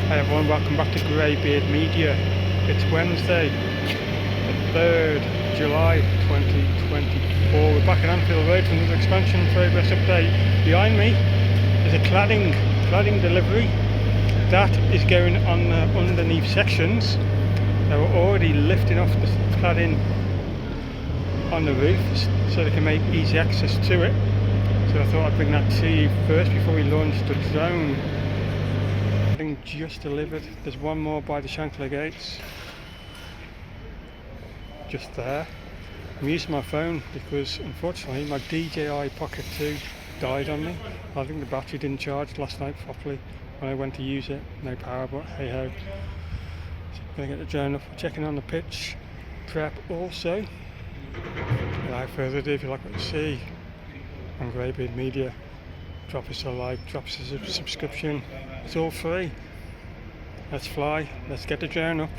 Hi everyone, welcome back to GreyBeard Media. It's Wednesday, the 3rd July 2024. We're back at Anfield Road for another expansion progress update. Behind me is a cladding delivery that is going on underneath sections. They were already lifting off the cladding on the roof so they can make easy access to it. So I thought I'd bring that to you first before we launch the drone. Just delivered. There's one more by the Shankler gates, just there. I'm using my phone because unfortunately my DJI Pocket 2 died on me. I think the battery didn't charge last night properly when I went to use it. No power, but hey ho. So I'm going to get the drone up. We're checking on the pitch prep also. Without further ado, if you like what you see on GreyBeard Media, drop us a like, drop us a subscription. It's all free. Let's fly. Let's get the drone up.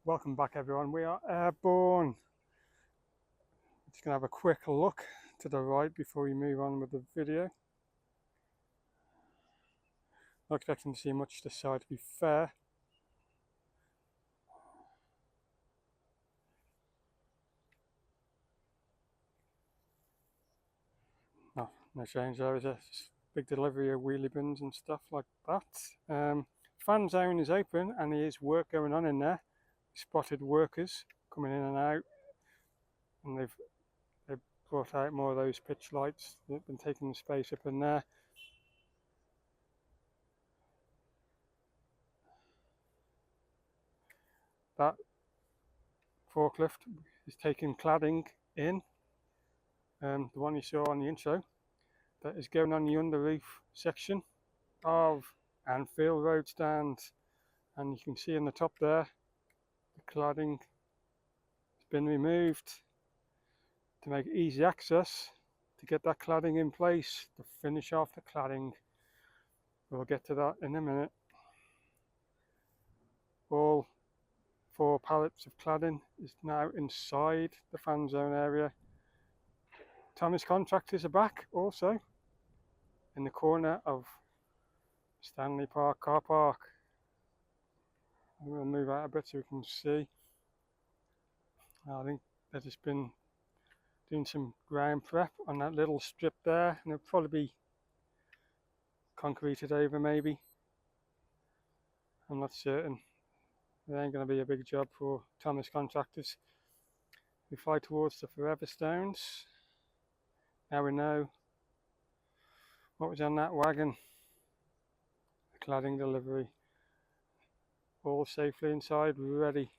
Welcome back everyone. We are airborne. Just gonna have a quick look to the right before we move on with the video. Not expecting to see much this side, to be fair. No change there. Is a big delivery of wheelie bins and stuff like that. Fan zone is open and there is work going on in there. Spotted workers coming in and out, and they've brought out more of those pitch lights. They've been taking the space up in there. That forklift is taking cladding in, the one you saw on the intro, that is going on the under roof section of Anfield Road stand, and you can see in the top there the cladding has been removed to make easy access to get that cladding in place to finish off the cladding. We'll get to that in a minute. All 4 pallets of cladding is now inside the fan zone area. Thomas contractors are back also in the corner of Stanley Park car park. We'll move out a bit so we can see. I think they've just been doing some ground prep on that little strip there, and it'll probably be concreted over maybe. I'm not certain. It ain't going to be a big job for Thomas contractors. We fly towards the Forever Stones. Now we know what was on that wagon. The cladding delivery. All safely inside, ready.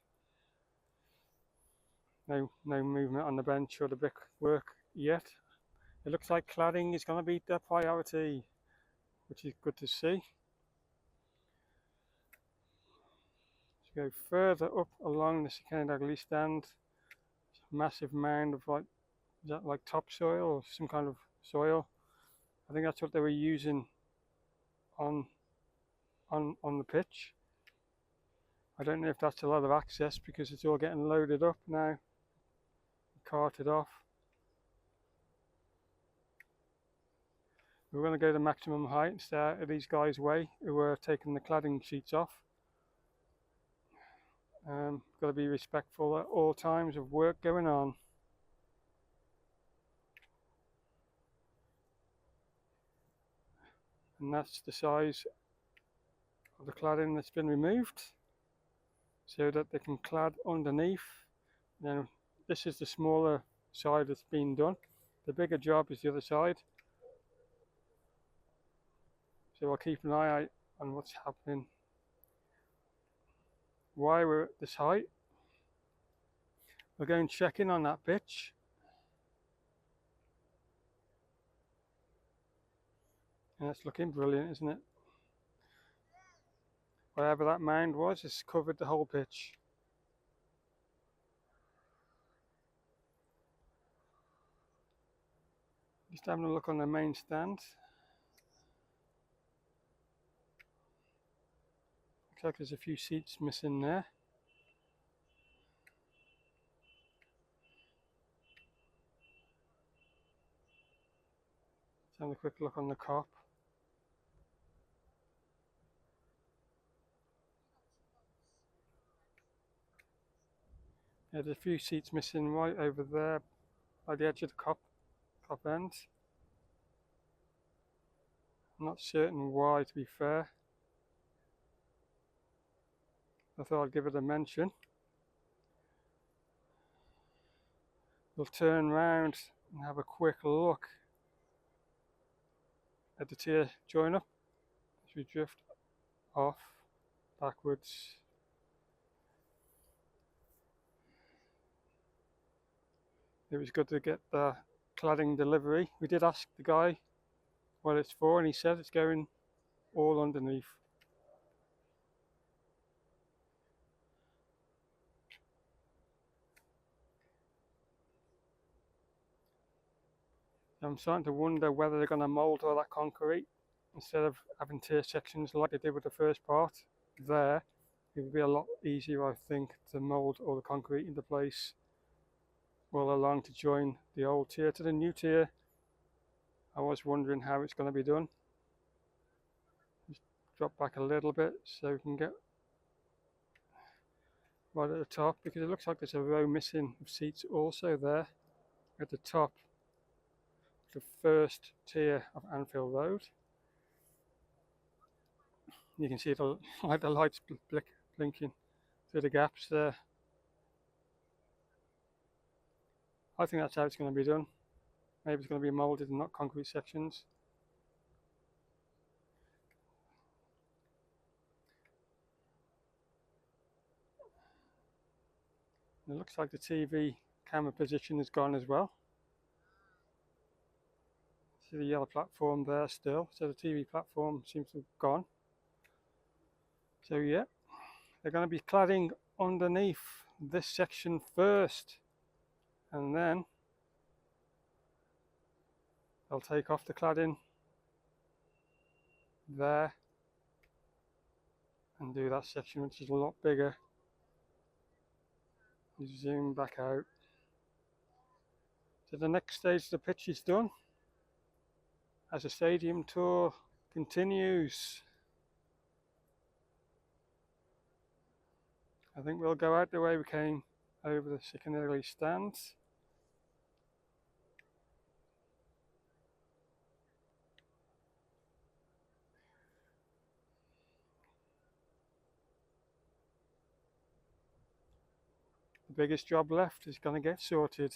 No movement on the bench or the brickwork yet. It looks like cladding is going to be the priority, which is good to see. Go further up along the Secondary stand. Massive mound of is that like topsoil or some kind of soil? I think that's what they were using on the pitch. I don't know if that's a lot of access because it's all getting loaded up now, carted off. We're going to go to maximum height and stay out of these guys' way who are taking the cladding sheets off. Got to be respectful at all times of work going on. And that's the size of the cladding that's been removed so that they can clad underneath. Now this is the smaller side that's been done. The bigger job is the other side. So I'll keep an eye out on what's happening. Why we're at this height, we're going to check in on that pitch. And it's looking brilliant, isn't it? Whatever that mound was, it's covered the whole pitch. Just having a look on the main stand. Looks like there's a few seats missing there. Let's have a quick look on the cop. Yeah, there's a few seats missing right over there by the edge of the cop end. I'm not certain why, to be fair. I thought I'd give it a mention. We'll turn round and have a quick look at the tier join up as we drift off backwards. It was good to get the cladding delivery. We did ask the guy what it's for, and he said it's going all underneath. I'm starting to wonder whether they're going to mould all that concrete instead of having tier sections like they did with the first part there. It would be a lot easier, I think, to mould all the concrete into place all along to join the old tier to the new tier. I was wondering how it's going to be done. Just drop back a little bit so we can get right at the top, because it looks like there's a row missing of seats also there at the top, the first tier of Anfield Road. You can see the lights blinking through the gaps there. I think that's how it's going to be done. Maybe it's going to be moulded and not concrete sections. It looks like the TV camera position is gone as well. See the yellow platform there still, so the TV platform seems to have gone. So yeah, they're going to be cladding underneath this section first, and then they'll take off the cladding there and do that section, which is a lot bigger. You zoom back out. So the next stage of the pitch is done as the stadium tour continues. I think we'll go out the way we came over the Sicanelli stands. The biggest job left is going to get sorted,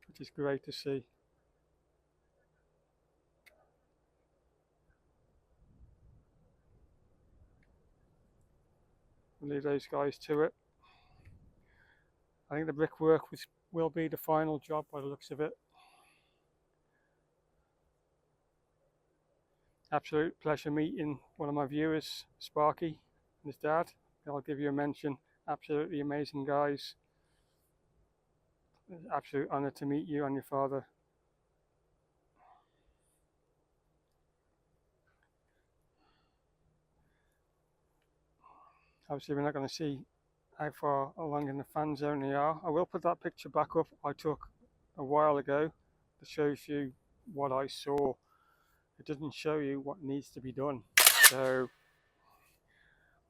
which is great to see. We'll leave those guys to it. I think the brickwork will be the final job by the looks of it. Absolute pleasure meeting one of my viewers, Sparky, and his dad. I'll give you a mention. Absolutely amazing guys. It's an absolute honour to meet you and your father. Obviously we're not going to see how far along in the fan zone they are. I will put that picture back up I took a while ago that shows you what I saw. It doesn't show you what needs to be done. So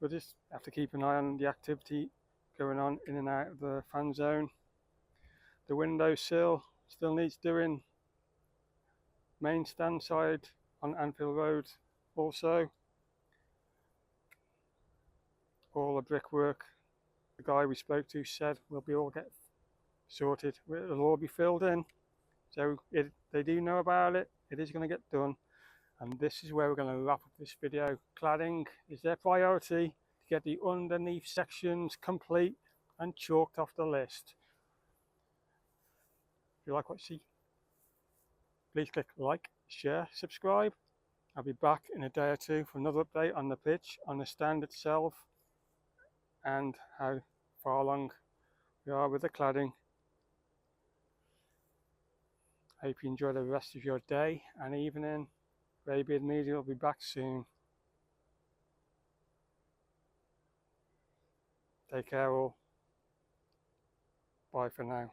we'll just have to keep an eye on the activity going on in and out of the fan zone. The windowsill still needs doing. Main stand side on Anfield Road also. All the brickwork the guy we spoke to said will be all get sorted. It'll all be filled in. So they do know about it. It is going to get done. And this is where we're going to wrap up this video. Cladding is their priority to get the underneath sections complete and chalked off the list. If you like what you see, please click like, share, subscribe. I'll be back in a day or two for another update on the pitch, on the stand itself, and how far along we are with the cladding. Hope you enjoy the rest of your day and evening. GreyBeard Media will be back soon. Take care all. Bye for now.